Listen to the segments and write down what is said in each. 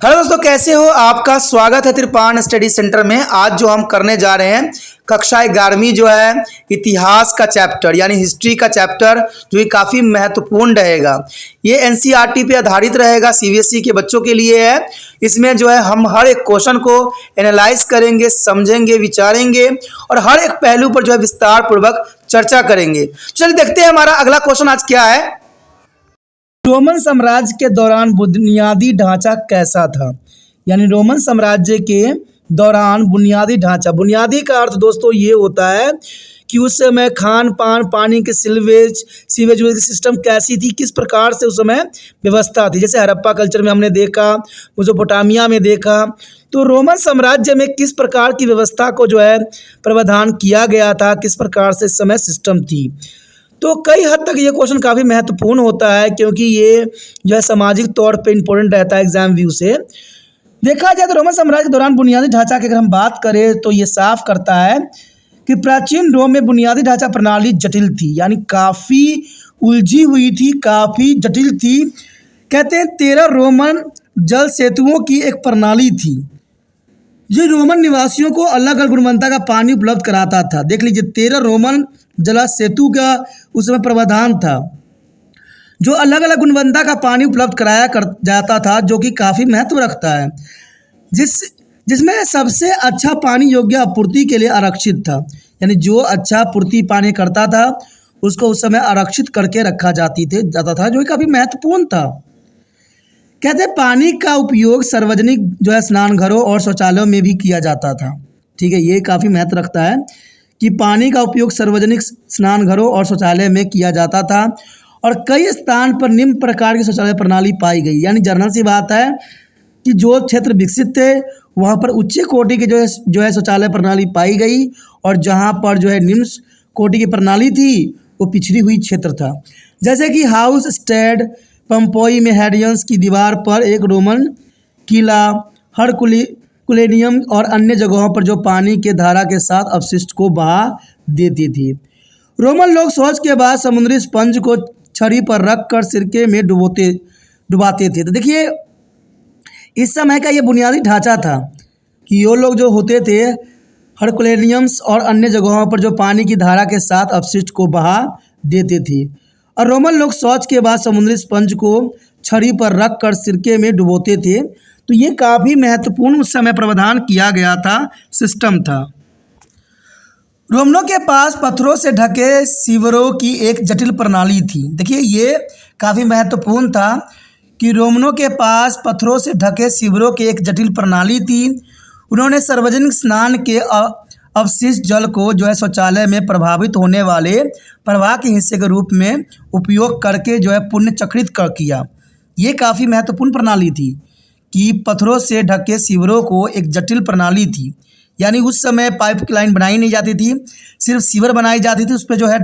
Hello दोस्तों, कैसे हो? आपका स्वागत है त्रिपान स्टडी सेंटर में। आज जो हम करने जा रहे हैं कक्षा 11वीं जो है इतिहास का चैप्टर यानी हिस्ट्री का चैप्टर, जो कि काफ़ी महत्वपूर्ण रहेगा। ये एनसीईआरटी पे आधारित रहेगा, सीबीएसई के बच्चों के लिए है। इसमें जो है हम हर एक क्वेश्चन को एनालाइज करेंगे, समझेंगे, विचारेंगे और हर एक पहलू पर जो है विस्तार पूर्वक चर्चा करेंगे। चलिए देखते हैं हमारा अगला क्वेश्चन आज क्या है। रोमन साम्राज्य के दौरान बुनियादी ढांचा कैसा था? यानी रोमन साम्राज्य के दौरान बुनियादी ढांचा, बुनियादी का अर्थ दोस्तों ये होता है कि उस समय खान पान, पानी के सीवेज की सिस्टम कैसी थी, किस प्रकार से उस समय व्यवस्था थी। जैसे हड़प्पा कल्चर में हमने देखा, मेसोपोटामिया में देखा, तो रोमन साम्राज्य में किस प्रकार की व्यवस्था को जो है प्रावधान किया गया था, किस प्रकार से इस समय सिस्टम थी। तो कई हद तक ये क्वेश्चन काफ़ी महत्वपूर्ण होता है, क्योंकि ये जो है सामाजिक तौर पे इम्पोर्टेंट रहता है एग्जाम व्यू से। देखा जाए तो रोमन साम्राज्य के दौरान बुनियादी ढांचा की अगर हम बात करें तो ये साफ करता है कि प्राचीन रोम में बुनियादी ढांचा प्रणाली जटिल थी, यानी काफ़ी उलझी हुई थी, काफ़ी जटिल थी। कहते हैं 13 रोमन जल सेतुओं की एक प्रणाली थी जो रोमन निवासियों को अलग अलग गुणवत्ता का पानी उपलब्ध कराता था। देख लीजिए, 13 रोमन जल सेतु का उस समय प्रावधान था जो अलग अलग गुणवत्ता का पानी उपलब्ध कराया जाता था, जो कि काफ़ी महत्व रखता है, जिसमें सबसे अच्छा पानी योग्य आपूर्ति के लिए आरक्षित था। यानी जो अच्छा पूर्ति पानी करता था उसको उस समय आरक्षित करके रखा जाता था, जो कि काफ़ी महत्वपूर्ण था। कहते हैं पानी का उपयोग सार्वजनिक जो है स्नान घरों और शौचालयों में भी किया जाता था। ठीक है, ये काफ़ी महत्व रखता है कि पानी का उपयोग सार्वजनिक स्नान घरों और शौचालय में किया जाता था, और कई स्थान पर निम्न प्रकार की शौचालय प्रणाली पाई गई। यानी जनरल सी बात है कि जो क्षेत्र विकसित थे वहाँ पर उच्च कोटि की जो है शौचालय प्रणाली पाई गई, और जहाँ पर जो है निम्न कोटि की प्रणाली थी वो पिछड़ी हुई क्षेत्र था। जैसे कि हाउस स्टेड पंपोई में हेडियंस की दीवार पर एक रोमन किला, हरकुलेनियम और अन्य जगहों पर जो पानी के धारा के साथ अपशिष्ट को बहा देती थी। रोमन लोग शौच के बाद समुद्री स्पंज को छड़ी पर रख कर सिरके में डुबाते थे। तो देखिए, इस समय का ये बुनियादी ढांचा था कि ये लोग जो होते थे हरकुलेनियम्स और अन्य जगहों पर जो पानी की धारा के साथ अपशिष्ट को बहा देते थे, और रोमन लोग शौच के बाद समुद्री स्पंज को छड़ी पर रख कर सिरके में डुबोते थे। तो ये काफ़ी महत्वपूर्ण उस समय प्रावधान किया गया था, सिस्टम था। रोमनों के पास पत्थरों से ढके सीवरों की एक जटिल प्रणाली थी। देखिए, ये काफ़ी महत्वपूर्ण था कि रोमनों के पास पत्थरों से ढके सीवरों की एक जटिल प्रणाली थी। उन्होंने सार्वजनिक स्नान के अवशिष्ट जल को जो है शौचालय में प्रभावित होने वाले प्रवाह के हिस्से के रूप में उपयोग करके जो है पुण्य चक्रित किया। ये काफ़ी महत्वपूर्ण प्रणाली थी कि पत्थरों से ढके सीवरों को एक जटिल प्रणाली थी। यानी उस समय पाइप लाइन बनाई नहीं जाती थी, सिर्फ सीवर बनाई जाती थी, उस पर जो है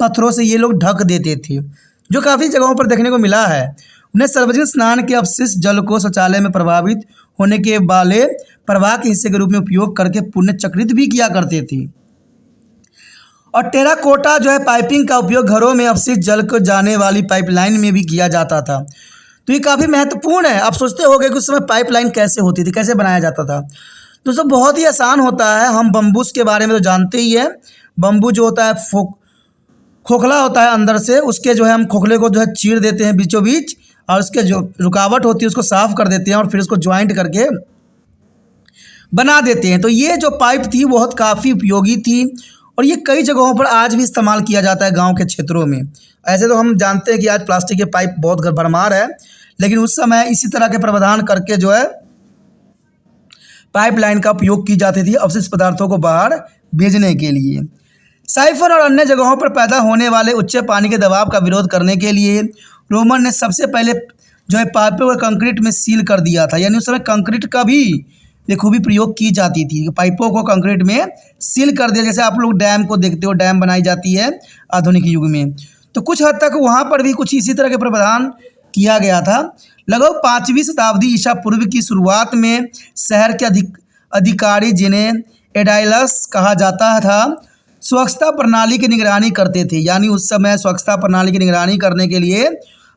पत्थरों से ये लोग ढक देते थे, जो काफ़ी जगहों पर देखने को मिला है। उन्हें सार्वजनिक स्नान के अपशिष्ट जल को शौचालय में प्रभावित होने के वाले प्रवाह के हिस्से के रूप में उपयोग करके पुण्य चक्रित भी किया करते थे। और टेराकोटा जो है पाइपिंग का उपयोग घरों में अपशिष्ट जल को जाने वाली पाइपलाइन में भी किया जाता था। तो ये काफ़ी महत्वपूर्ण है। आप सोचते होंगे कि उस समय पाइपलाइन कैसे होती थी, कैसे बनाया जाता था। दोस्तों, बहुत ही आसान होता है। हम बम्बूस के बारे में तो जानते ही है। बम्बू जो होता है खोखला होता है अंदर से, उसके जो है हम खोखले को जो है चीर देते हैं बीचों बीच, और उसके जो रुकावट होती है उसको साफ कर देते हैं और फिर उसको ज्वाइंट करके बना देते हैं। तो ये जो पाइप थी बहुत काफ़ी उपयोगी थी, और ये कई जगहों पर आज भी इस्तेमाल किया जाता है गांव के क्षेत्रों में। ऐसे तो हम जानते हैं कि आज प्लास्टिक के पाइप बहुत घर भरमार है, लेकिन उस समय इसी तरह के प्रावधान करके जो है पाइपलाइन का उपयोग की जाती थी अवशिष्ट पदार्थों को बाहर भेजने के लिए। साइफन और अन्य जगहों पर पैदा होने वाले उच्च पानी के दबाव का विरोध करने के लिए रोमन ने सबसे पहले जो है पाइपों को कंक्रीट में सील कर दिया था। यानी उस समय कंक्रीट का भी बखूबी प्रयोग की जाती थी, पाइपों को कंक्रीट में सील कर दिया। जैसे आप लोग डैम को देखते हो, डैम बनाई जाती है आधुनिक युग में, तो कुछ हद तक वहाँ पर भी कुछ इसी तरह के प्रावधान किया गया था। लगभग 5वीं शताब्दी ईसा पूर्व की शुरुआत में शहर के अधिकारी, जिन्हें एडाइलस कहा जाता था, स्वच्छता प्रणाली की निगरानी करते थे। यानी उस समय स्वच्छता प्रणाली की निगरानी करने के लिए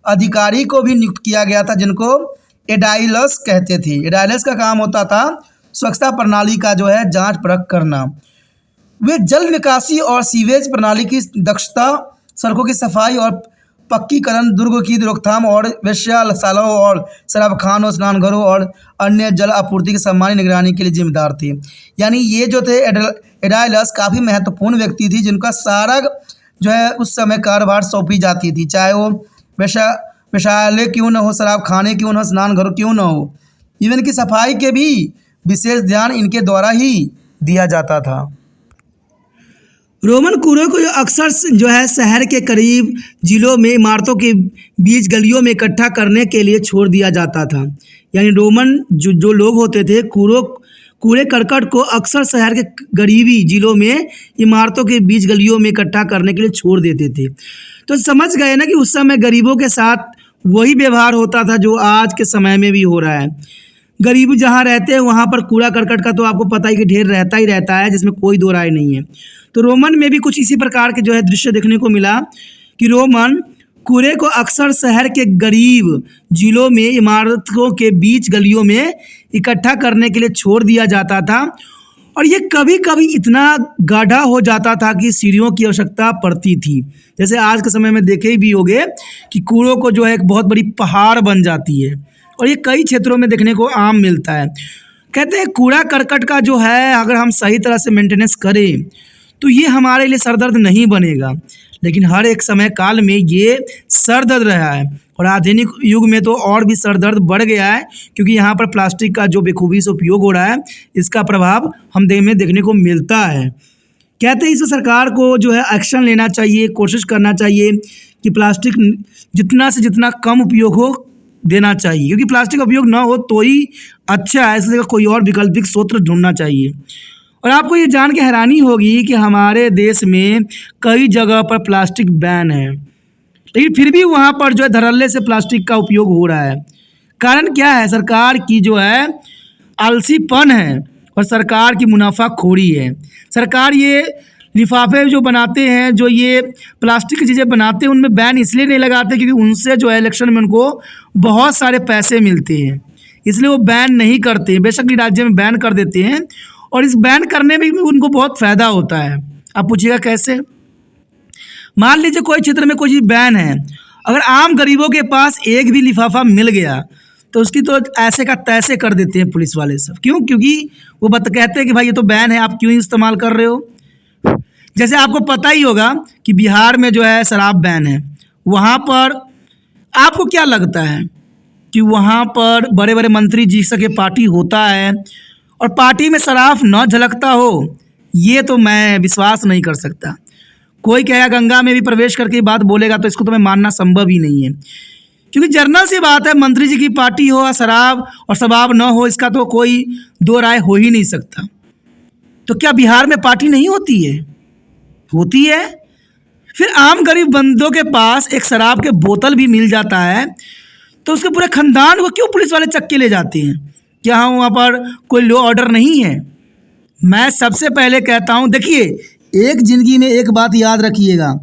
अधिकारी को भी नियुक्त किया गया था, जिनको एडाइलस कहते थे। एडाइलस का काम होता था स्वच्छता प्रणाली का जो है जांच परख करना। वे जल निकासी और सीवेज प्रणाली की दक्षता, सड़कों की सफाई और पक्कीकरण, दुर्ग की रोकथाम और वेश्याशालाओं और शराबखानों, स्नानघरों और अन्य जल आपूर्ति की सम्मानित निगरानी के लिए जिम्मेदार थे। यानी ये जो थे एडाइलस काफ़ी महत्वपूर्ण व्यक्ति थी, जिनका सारा जो है उस समय कार्यभार सौंपी जाती थी, चाहे वो वेश्यालय क्यों न हो, शराब खाने क्यों न हो, स्नान घर क्यों न हो, इवन की सफाई के भी विशेष ध्यान इनके द्वारा ही दिया जाता था। रोमन कूड़े को अक्सर जो है शहर के करीब जिलों में इमारतों के बीच गलियों में इकट्ठा करने के लिए छोड़ दिया जाता था। यानी रोमन जो लोग होते थे कूड़े करकट को अक्सर शहर के करीबी जिलों में इमारतों के बीच गलियों में इकट्ठा करने के लिए छोड़ देते थे। तो समझ गए ना कि उस समय गरीबों के साथ वही व्यवहार होता था जो आज के समय में भी हो रहा है। गरीब जहाँ रहते हैं वहाँ पर कूड़ा करकट का तो आपको पता ही कि ढेर रहता ही रहता है, जिसमें कोई दो राय नहीं है। तो रोमन में भी कुछ इसी प्रकार के जो है दृश्य देखने को मिला कि रोमन कूड़े को अक्सर शहर के गरीब जिलों में इमारतों के बीच गलियों में इकट्ठा करने के लिए छोड़ दिया जाता था, और ये कभी कभी इतना गाढ़ा हो जाता था कि सीढ़ियों की आवश्यकता पड़ती थी। जैसे आज के समय में देखे भी होंगे कि कूड़ों को जो है एक बहुत बड़ी पहाड़ बन जाती है, और ये कई क्षेत्रों में देखने को आम मिलता है। कहते हैं कूड़ा करकट का जो है अगर हम सही तरह से मेंटेनेंस करें तो ये हमारे लिए सरदर्द नहीं बनेगा, लेकिन हर एक समय काल में ये सरदर्द रहा है, और आधुनिक युग में तो और भी सरदर्द बढ़ गया है, क्योंकि यहाँ पर प्लास्टिक का जो बेखूबी से उपयोग हो रहा है इसका प्रभाव हम में देखने को मिलता है। कहते हैं इस सरकार को जो है एक्शन लेना चाहिए, कोशिश करना चाहिए कि प्लास्टिक जितना से जितना कम उपयोग हो देना चाहिए, क्योंकि प्लास्टिक का उपयोग ना हो तो ही अच्छा है, इसलिए कोई और वैकल्पिक स्रोत ढूंढना चाहिए। और आपको ये जान के हैरानी होगी कि हमारे देश में कई जगह पर प्लास्टिक बैन है, लेकिन फिर भी वहाँ पर जो है धड़ल्ले से प्लास्टिक का उपयोग हो रहा है। कारण क्या है? सरकार की जो है आलसीपन है और सरकार की मुनाफाखोरी है। सरकार ये लिफाफे जो बनाते हैं, जो ये प्लास्टिक की चीज़ें बनाते हैं, उनमें बैन इसलिए नहीं लगाते क्योंकि उनसे जो है इलेक्शन में उनको बहुत सारे पैसे मिलते हैं, इसलिए वो बैन नहीं करते। बेशक राज्य में बैन कर देते हैं, और इस बैन करने में भी उनको बहुत फ़ायदा होता है। आप पूछिएगा कैसे? मान लीजिए कोई क्षेत्र में कोई चीज़ बैन है, अगर आम गरीबों के पास एक भी लिफाफा मिल गया तो उसकी तो ऐसे का तैसे कर देते हैं पुलिस वाले सब। क्यों? क्योंकि वो कहते हैं कि भाई ये तो बैन है, आप क्यों इस्तेमाल कर रहे हो। जैसे आपको पता ही होगा कि बिहार में जो है शराब बैन है, वहाँ पर आपको क्या लगता है कि वहाँ पर बड़े बड़े मंत्री जी सके पार्टी होता है और पार्टी में शराब न झलकता हो? ये तो मैं विश्वास नहीं कर सकता। कोई कहेगा गंगा में भी प्रवेश करके बात बोलेगा तो इसको तो मैं मानना संभव ही नहीं है, क्योंकि जर्नल सी बात है, मंत्री जी की पार्टी हो शराब और शबाब न हो, इसका तो कोई दो राय हो ही नहीं सकता। तो क्या बिहार में पार्टी नहीं होती है? होती है। फिर आम गरीब बंदों के पास एक शराब के बोतल भी मिल जाता है तो उसके पूरे खानदान को क्यों पुलिस वाले चक्के ले जाते हैं? क्या हाँ वहाँ पर कोई लॉ ऑर्डर नहीं है? मैं सबसे पहले कहता हूँ, देखिए एक ज़िंदगी में एक बात याद रखिएगा,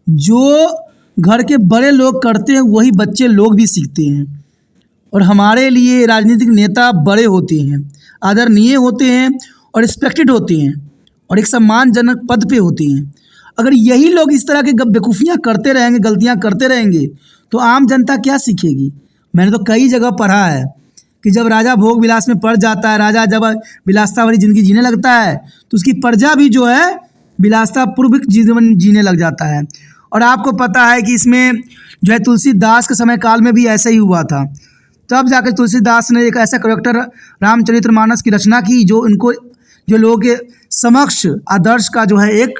जो घर के बड़े लोग करते हैं वही बच्चे लोग भी सीखते हैं। और हमारे लिए राजनीतिक नेता बड़े होते हैं, आदरणीय होते हैं और रिस्पेक्टेड होते हैं और एक सम्मानजनक पद पे होते हैं। अगर यही लोग इस तरह के बेवकूफ़ियाँ करते रहेंगे, गलतियाँ करते रहेंगे, तो आम जनता क्या सीखेगी? मैंने तो कई जगह पढ़ा है कि जब राजा भोग विलास में पड़ जाता है, राजा जब विलासता वाली ज़िंदगी जीने लगता है तो उसकी प्रजा भी जो है विलासता पूर्वक जीवन जीने लग जाता है। और आपको पता है कि इसमें जो है तुलसीदास के समय काल में भी ऐसा ही हुआ था। तब जाकर तुलसीदास ने एक ऐसा कैरेक्टर रामचरितमानस की रचना की जो लोगों के समक्ष आदर्श का जो है एक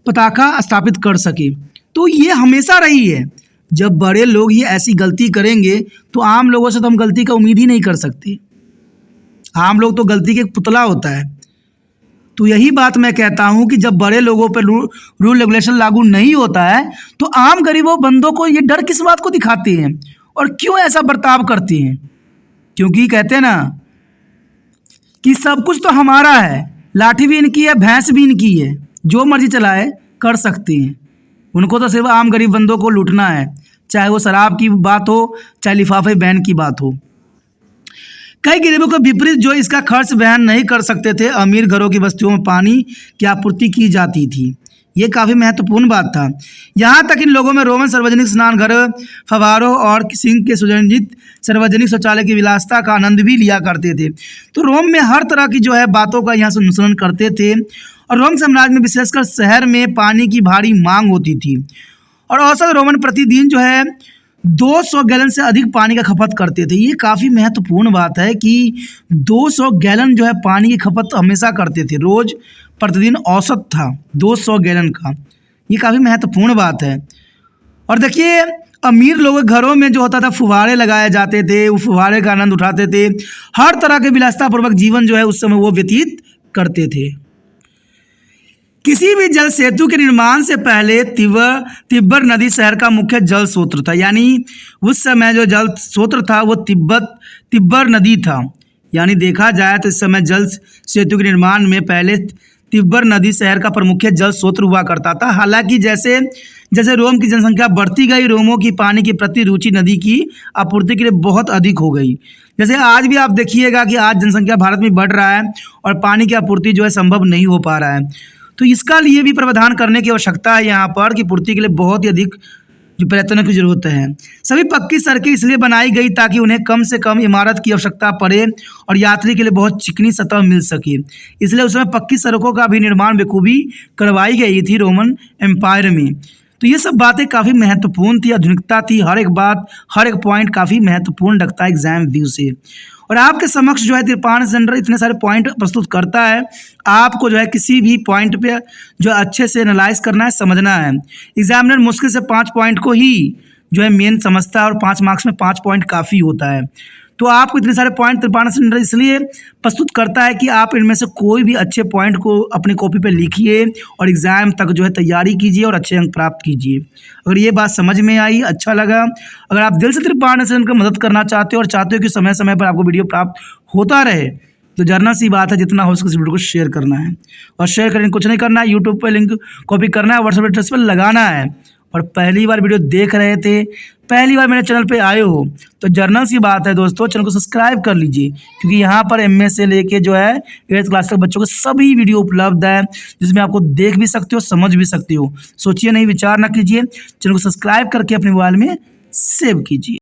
पताका स्थापित कर सके। तो ये हमेशा रही है, जब बड़े लोग ये ऐसी गलती करेंगे तो आम लोगों से तो हम गलती का उम्मीद ही नहीं कर सकते। आम लोग तो गलती के पुतला होता है। तो यही बात मैं कहता हूँ कि जब बड़े लोगों पर रूल रेगुलेशन लागू नहीं होता है तो आम गरीबों बंदों को ये डर किस बात को दिखाते हैं और क्यों ऐसा बर्ताव करते हैं? क्योंकि कहते हैं ना कि सब कुछ तो हमारा है, लाठी भी इनकी है, भैंस भी इनकी है, जो मर्जी चलाए कर सकते हैं। उनको तो सिर्फ आम गरीब बंदों को लूटना है, चाहे वो शराब की बात हो चाहे लिफाफे बैन की बात हो। कई गरीबों के विपरीत जो इसका खर्च वहन नहीं कर सकते थे, अमीर घरों की बस्तियों में पानी की आपूर्ति की जाती थी। ये काफ़ी महत्वपूर्ण बात था। यहाँ तक इन लोगों में रोमन सार्वजनिक स्नान घर, फव्वारों और सिंक के सुसज्जित सार्वजनिक शौचालय की विलासिता का आनंद भी लिया करते थे। तो रोम में हर तरह की जो है बातों का यहाँ से अनुसरण करते थे। और रोम साम्राज्य में विशेषकर शहर में पानी की भारी मांग होती थी और औसत रोमन प्रतिदिन जो है 200 गैलन से अधिक पानी का खपत करते थे। ये काफ़ी महत्वपूर्ण बात है कि 200 गैलन जो है पानी की खपत हमेशा करते थे, रोज प्रतिदिन औसत था 200 गैलन का। ये काफ़ी महत्वपूर्ण बात है। और देखिए अमीर लोगों के घरों में जो होता था फुव्वारे लगाए जाते थे, वो फुव्वारे का आनंद उठाते थे। हर तरह के विलासितापूर्वक जीवन जो है उस समय वो व्यतीत करते थे। किसी भी जल सेतु के निर्माण से पहले तिब्बर नदी शहर का मुख्य जल स्रोत था। यानी उस समय जो जल स्रोत था वो तिब्बर नदी था। यानी देखा जाए तो इस समय जल सेतु के निर्माण में पहले तिब्बर नदी शहर का प्रमुख जल स्रोत हुआ करता था। हालांकि जैसे जैसे रोम की जनसंख्या बढ़ती गई, रोमों की पानी की प्रति रुचि नदी की आपूर्ति के लिए बहुत अधिक हो गई। जैसे आज भी आप देखिएगा कि आज जनसंख्या भारत में बढ़ रहा है और पानी की आपूर्ति जो है संभव नहीं हो पा रहा है। तो इसका लिए भी प्रावधान करने की आवश्यकता है यहाँ पर कि पूर्ति के लिए बहुत ही अधिक जो प्रयत्नों की जरूरत है। सभी पक्की सड़कें इसलिए बनाई गई ताकि उन्हें कम से कम इमारत की आवश्यकता पड़े और यात्री के लिए बहुत चिकनी सतह मिल सके। इसलिए उस समय पक्की सड़कों का भी निर्माण बखूबी करवाई गई थी रोमन एम्पायर में। तो ये सब बातें काफ़ी महत्वपूर्ण थी, आधुनिकता थी, हर एक बात हर एक पॉइंट काफ़ी महत्वपूर्ण लगता है एग्जाम व्यू से। और आपके समक्ष जो है तिरपान सेंटर इतने सारे पॉइंट प्रस्तुत करता है, आपको जो है किसी भी पॉइंट पे जो अच्छे से एनालाइज करना है, समझना है। एग्जामिनर मुश्किल से 5 पॉइंट को ही जो है मेन समझता है और 5 मार्क्स में 5 पॉइंट काफ़ी होता है। तो आपको इतने सारे पॉइंट तिरपान सेंटर इसलिए प्रस्तुत करता है कि आप इनमें से कोई भी अच्छे पॉइंट को अपनी कॉपी पे लिखिए और एग्ज़ाम तक जो है तैयारी कीजिए और अच्छे अंक प्राप्त कीजिए। अगर ये बात समझ में आई, अच्छा लगा, अगर आप दिल से तिरपान सेंटर को मदद करना चाहते हो और चाहते हो कि समय समय पर आपको वीडियो प्राप्त होता रहे, तो जर्नल सी बात है जितना हो सके इस वीडियो को शेयर करना है। और शेयर करने कुछ नहीं करना है, यूट्यूब पर लिंक कॉपी करना है, व्हाट्सएप एड्रेस पर लगाना है। और पहली बार वीडियो देख रहे थे, पहली बार मेरे चैनल पे आए हो, तो जर्नल सी बात है दोस्तों, चैनल को सब्सक्राइब कर लीजिए, क्योंकि यहाँ पर एमए से लेके जो है 8th क्लास तक बच्चों को सभी वीडियो उपलब्ध है, जिसमें आपको देख भी सकते हो, समझ भी सकते हो। सोचिए नहीं, विचार ना कीजिए, चैनल को सब्सक्राइब करके अपने मोबाइल में सेव कीजिए।